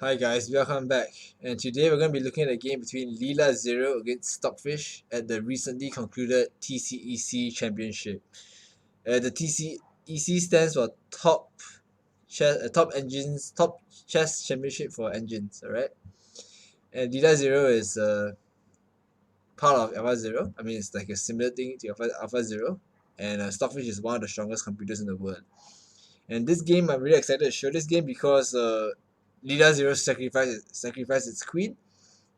Hi guys, welcome back. And today we're going to be looking at a game between LeelaZero against Stockfish at the recently concluded TCEC Championship. The TCEC stands for Top Chess Championship for Engines, alright? And LeelaZero is part of AlphaZero. I mean, it's like a similar thing to AlphaZero. And Stockfish is one of the strongest computers in the world. And this game, I'm really excited to show this game because LeelaZero sacrificed its queen.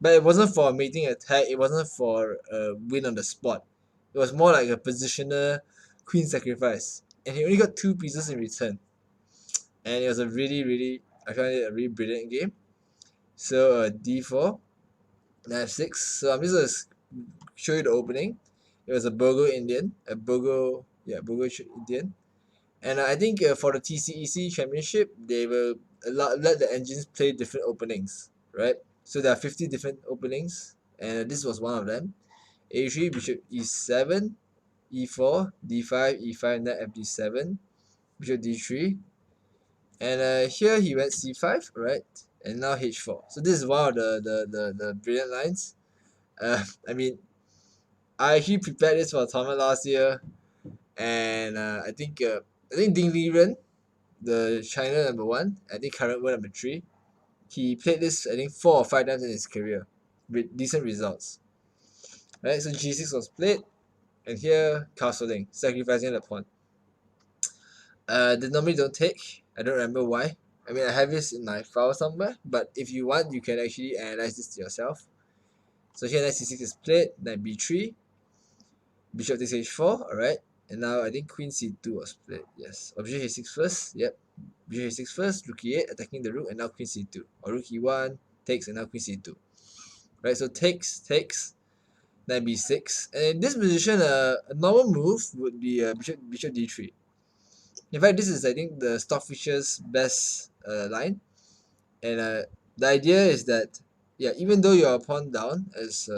But it wasn't for a mating attack, it wasn't for a win on the spot. It was more like a positional queen sacrifice. And he only got 2 pieces in return. And it was a I found it a really brilliant game. So d4, knight f6. So I'm just going to show you the opening. It was a Bogo Indian, Bogo Indian. And I think for the TCEC Championship, they will let the engines play different openings, right? So there are 50 different openings, and this was one of them. A3, bishop e7, e4, d5, e5, knight fd7, bishop d3. And here he went c5, right? And now h4. So this is one of the brilliant lines. I mean, I actually prepared this for a tournament last year, and I think Ding Liren, the China #1, I think current world #3. He played this I think 4 or 5 times in his career with decent results. Right, so g6 was played, and here castling, sacrificing the pawn. They normally don't take. I don't remember why. I mean, I have this in my file somewhere, but if you want, you can actually analyze this to yourself. So here knight c6 is played, knight b3, bishop takes h4, alright. And now I think queen c2 was played. Yes. Or bishop h6 first. Yep. Bishop h6 first, rook e8, attacking the rook, and now queen c2. Or rook e1, takes, and now queen c2. Right, so takes, knight b6. And in this position, a normal move would be bishop d3. In fact, this is I think the Stockfish's best line. And the idea is that, yeah, even though you're a pawn down as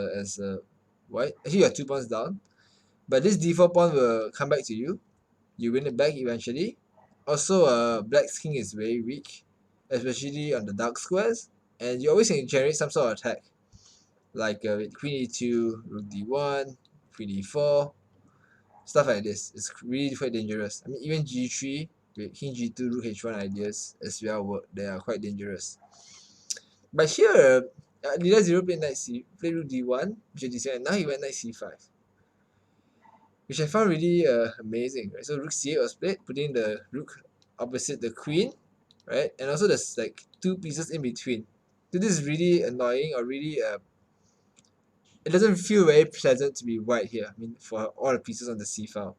white, actually you're 2 pawns down, but this d4 pawn will come back to you. You win it back eventually. Also, Black's king is very weak, especially on the dark squares, and you always can generate some sort of attack, like with queen e2, rook d1, queen e4, stuff like this. It's really quite dangerous. I mean, even g3 with king g2, rook h1 ideas as well work. They are quite dangerous. But here, LeelaZero played rook d1, bishop d7, and now he went knight c5, which I found really amazing. Right? So rook c8 was played, putting the rook opposite the queen, right? And also there's like 2 pieces in between. So this is really annoying, or really it doesn't feel very pleasant to be white here. I mean, for all the pieces on the c file.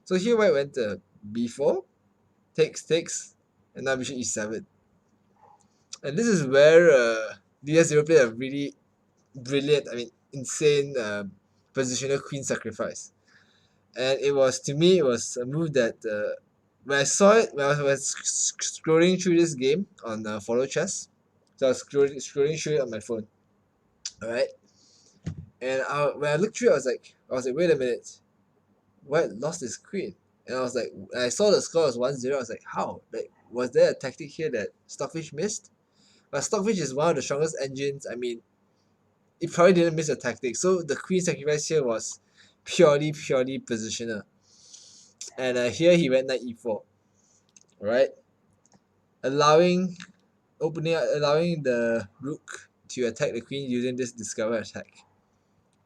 So here white went b4, takes, and now bishop e7. And this is where LeelaZero played a really brilliant, I mean, insane positional queen sacrifice. And it was, to me, it was a move that when I saw it, when I was scrolling through this game on Follow Chess, so I was scrolling through it on my phone, alright? And when I looked through it, I was like, wait a minute, White lost his queen. And I was like, I saw the score was 1-0, I was like, how? Like, was there a tactic here that Stockfish missed? But Stockfish is one of the strongest engines. I mean, it probably didn't miss a tactic. So the queen sacrifice here was purely positional. And here he went knight e4, right? Allowing the rook to attack the queen using this discover attack,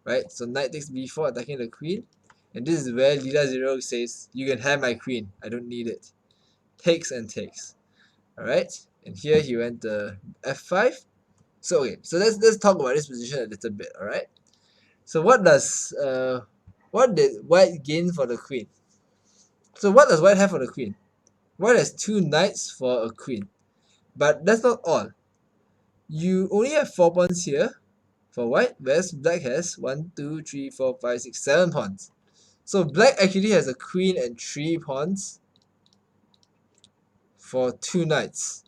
right? So knight takes b4, attacking the queen, and this is where LeelaZero says, you can have my queen, I don't need it. Takes and takes, alright? And here he went f5. So okay, so let's talk about this position a little bit, alright? So what did white gain for the queen? So what does white have for the queen? White has 2 knights for a queen. But that's not all. You only have 4 pawns here for white, whereas black has 1, 2, 3, 4, 5, 6, 7 pawns. So black actually has a queen and 3 pawns for 2 knights.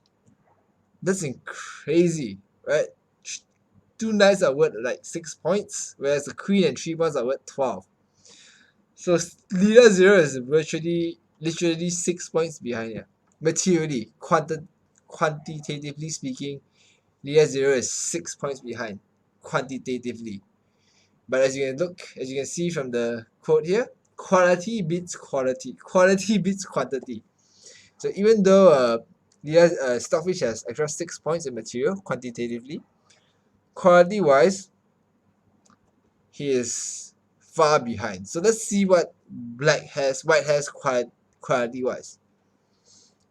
That's crazy, right? 2 knights are worth like 6 points, whereas the queen and 3 pawns are worth 12. So LeelaZero is literally 6 points behind here. Materially, quantitatively speaking, LeelaZero is 6 points behind quantitatively. But as you can see from the quote here, quality beats quality. Quality beats quantity. So even though Stockfish has extra 6 points in material quantitatively, quality wise, he is far behind. So let's see what white has quality wise.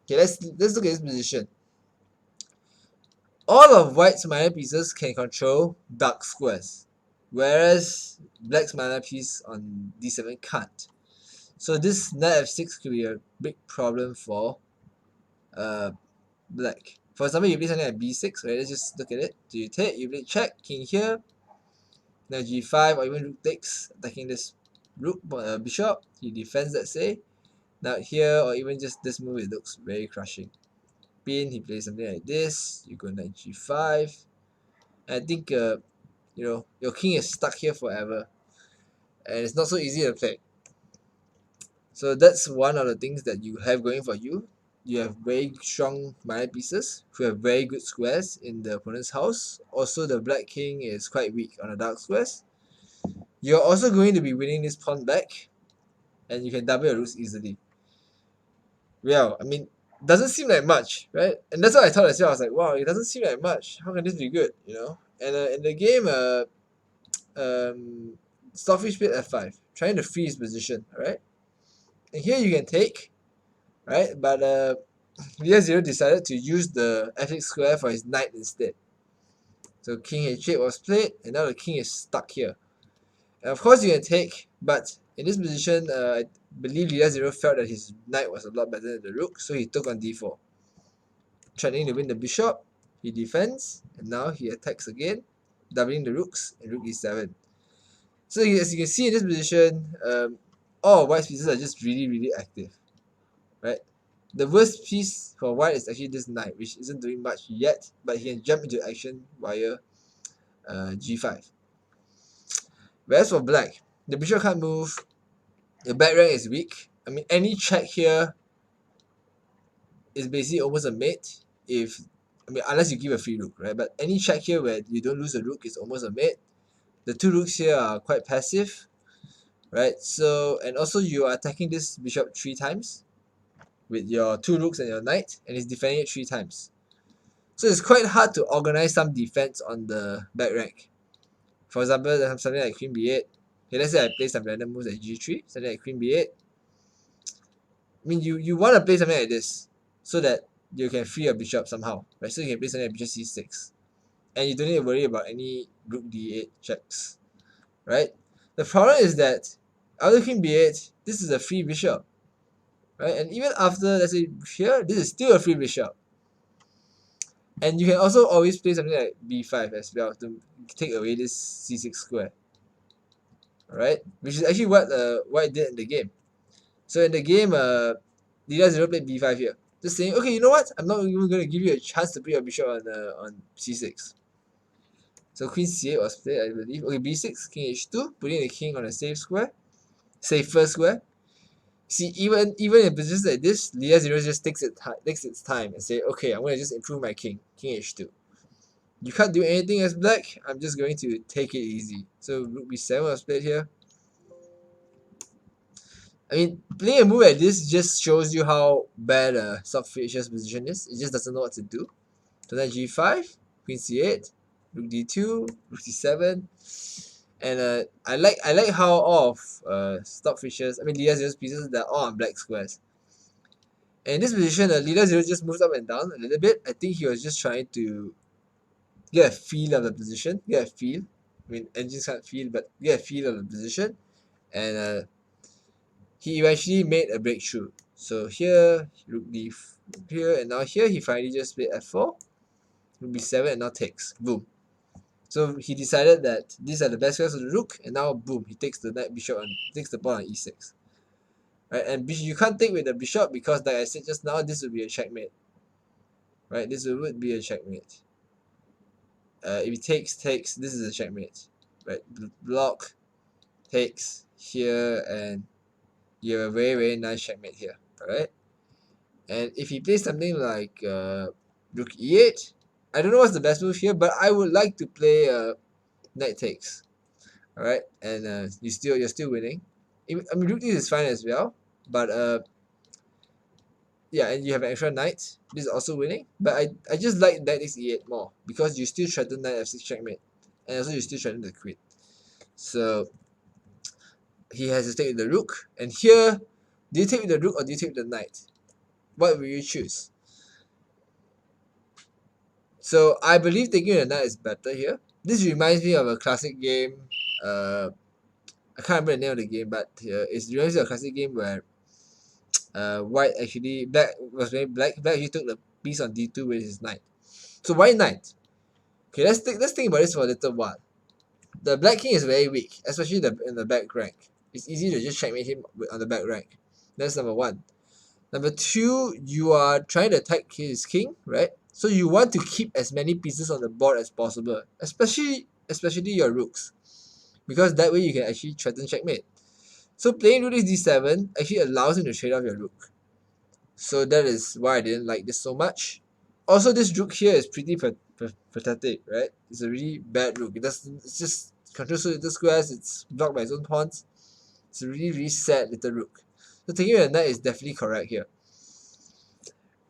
Okay, let's look at this position. All of white's minor pieces can control dark squares, whereas black's minor piece on d7 can't. So this knight f6 could be a big problem for uh, black. For example, you play something like b6, right? Let's just look at it. So you take, you play check, king here, now g5, or even rook takes, attacking this bishop. He defends, let's say. Now here, or even just this move, it looks very crushing. Pin, he plays something like this. You go knight g5. And I think your king is stuck here forever, and it's not so easy to play. So that's one of the things that you have going for you. You have very strong minor pieces who have very good squares in the opponent's house. Also, the black king is quite weak on the dark squares. You're also going to be winning this pawn back, and you can double your rooks easily. Well, I mean, doesn't seem like much, right? And that's what I thought as well. I was like, wow, it doesn't seem like much. How can this be good, you know? And in the game, Stockfish played f5, trying to free his position, alright? And here you can take, right? But LeelaZero decided to use the f6 square for his knight instead. So king h8 was played, and now the king is stuck here. And of course you can take, but in this position, I believe LeelaZero felt that his knight was a lot better than the rook, so he took on d4. Threatening to win the bishop, he defends, and now he attacks again, doubling the rooks, and rook e7. So as you can see in this position, all white's pieces are just really active, right? The worst piece for white is actually this knight, which isn't doing much yet, but he can jump into action via g5. Whereas for black, the bishop can't move, the back rank is weak. I mean, any check here is basically almost a mate if, I mean, unless you give a free rook, right? But any check here where you don't lose a rook is almost a mate. The two rooks here are quite passive, right? So, and also you are attacking this bishop 3 times with your 2 rooks and your knight, and he's defending it 3 times. So it's quite hard to organize some defense on the back rank. For example, something like queen b8. Okay, let's say I play some random moves like g3, something like queen b8. I mean, you want to play something like this so that you can free your bishop somehow, right? So you can play something like bishop c6, and you don't need to worry about any rook d8 checks, right? The problem is that after queen b8, this is a free bishop, right? And even after, let's say here, this is still a free bishop. And you can also always play something like b5 as well to take away this c6 square, alright? Which is actually what white did in the game. So in the game, LeelaZero played b5 here, just saying, okay, you know what? I'm not even going to give you a chance to put your bishop on c6. So queen c8 was played, I believe. Okay, b6, king h2, putting the king on a safer square. See, even in positions like this, LeelaZero just takes its time and say, okay, I'm going to just improve my king h2. You can't do anything as black, I'm just going to take it easy. So rook b7 was played here. I mean, playing a move like this just shows you how bad Stockfish's position is. It just doesn't know what to do. So then g5, queen c8, rook d2, rook c7. And I like how all of Stockfish's, I mean LeelaZero's pieces, they're all on black squares. And in this position, LeelaZero just moves up and down a little bit. I think he was just trying to get a feel of the position, get a feel. I mean, engines can't feel, but get a feel of the position. And he eventually made a breakthrough. So here, rook d here, and now here he finally just played f4, rook b7, and now takes. Boom. So he decided that these are the best squares of the rook, and now boom, he takes the knight bishop and takes the pawn on e6. Right, and you can't take with the bishop because, like I said just now, this would be a checkmate. Right, this would be a checkmate. If he takes, this is a checkmate. Right, block, takes here, and you have a very nice checkmate here. Alright, and if he plays something like rook e8, I don't know what's the best move here, but I would like to play knight takes. Alright, and you're still winning. I mean, rook this is fine as well, but yeah, and you have an extra knight. This is also winning, but I just like knight takes e8 more because you still threaten knight f6 checkmate, and also you still threaten the queen. So he has to take with the rook, and here, do you take with the rook or do you take with the knight? What will you choose? So I believe taking with the knight is better here. This reminds me of a classic game. I can't remember the name of the game, but it reminds me of a classic game where white actually black was very black. Black actually took the piece on d2 with his knight. So why knight? Okay, let's think about this for a little while. The black king is very weak, especially in the back rank. It's easy to just checkmate him on the back rank. That's number one. Number two, you are trying to attack his king, right? So you want to keep as many pieces on the board as possible, especially your rooks, because that way you can actually threaten checkmate. So playing rook d7 actually allows him to trade off your rook. So that is why I didn't like this so much. Also, this rook here is pretty pathetic, right? It's a really bad rook. It's just controls so little squares. It's blocked by its own pawns. It's a really, really sad little rook. So taking with a knight is definitely correct here.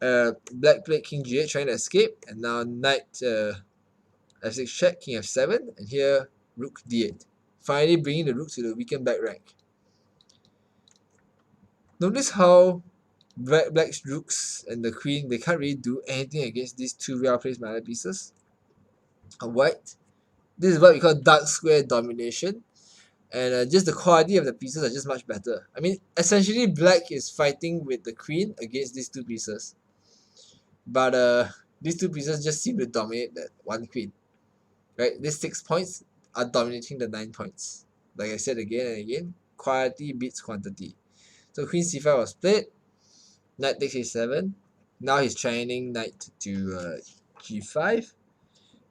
Black played king g8 trying to escape, and now knight f6 check, king f7, and here rook d8. Finally bringing the rook to the weakened back rank. Notice how black's rooks and the queen, they can't really do anything against these two well-placed minor pieces of white. This is what we call dark square domination, and just the quality of the pieces are just much better. I mean, essentially black is fighting with the queen against these two pieces, but these two pieces just seem to dominate that one queen, right? These 6 points are dominating the 9 points. Like I said again and again, quality beats quantity. So queen c5 was played, knight takes a7. Now he's training knight to g5.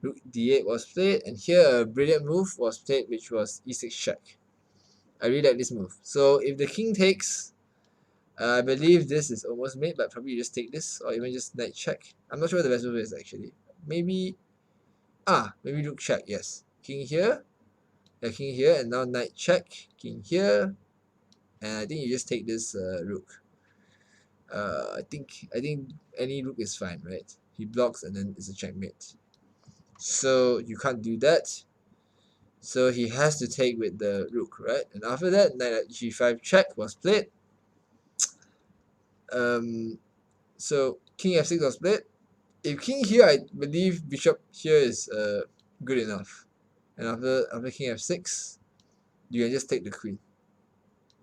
Rook d8 was played, and here a brilliant move was played, which was e6 check. I really like this move. So if the king takes, I believe this is almost made, but probably you just take this, or even just knight check. I'm not sure what the best move is actually. Maybe rook check, yes. King here, and now knight check, king here, and I think you just take this rook. I think any rook is fine, right? He blocks and then it's a checkmate. So you can't do that. So he has to take with the rook, right? And after that, knight at g5 check was played. So king f6 was played. If king here, I believe bishop here is good enough. And after king f6, you can just take the queen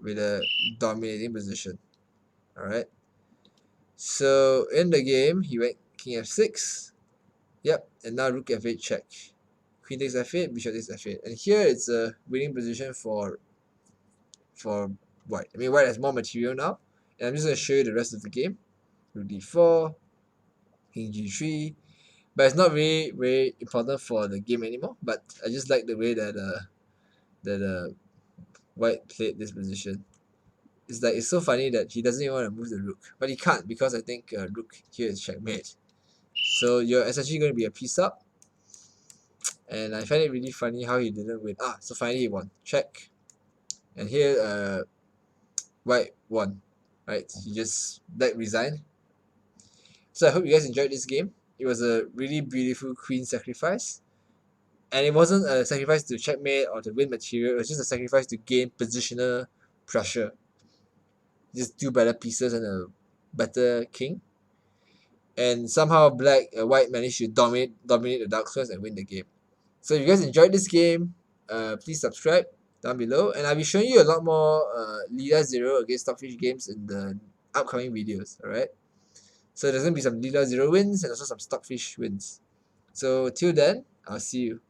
with a dominating position. Alright. So in the game, he went king f6. Yep, and now rook f8 check. Queen takes f8, bishop takes f8. And here it's a winning position for white. I mean, white has more material now. And I'm just going to show you the rest of the game. Rook d4, king g3. But it's not really very important for the game anymore. But I just like the way that white played this position. It's so funny that he doesn't even want to move the rook. But he can't because I think rook here is checkmate. So you're essentially going to be a piece up. And I find it really funny how he didn't win. So finally he won. Check. And here white won. Right? He just resigned. So I hope you guys enjoyed this game. It was a really beautiful queen sacrifice. And it wasn't a sacrifice to checkmate or to win material, it was just a sacrifice to gain positional pressure. Just 2 better pieces and a better king. And somehow white managed to dominate the dark squares and win the game. So if you guys enjoyed this game, please subscribe down below, and I'll be showing you a lot more LeelaZero against Stockfish games in the upcoming videos. Alright, so there's gonna be some LeelaZero wins and also some Stockfish wins. So till then, I'll see you.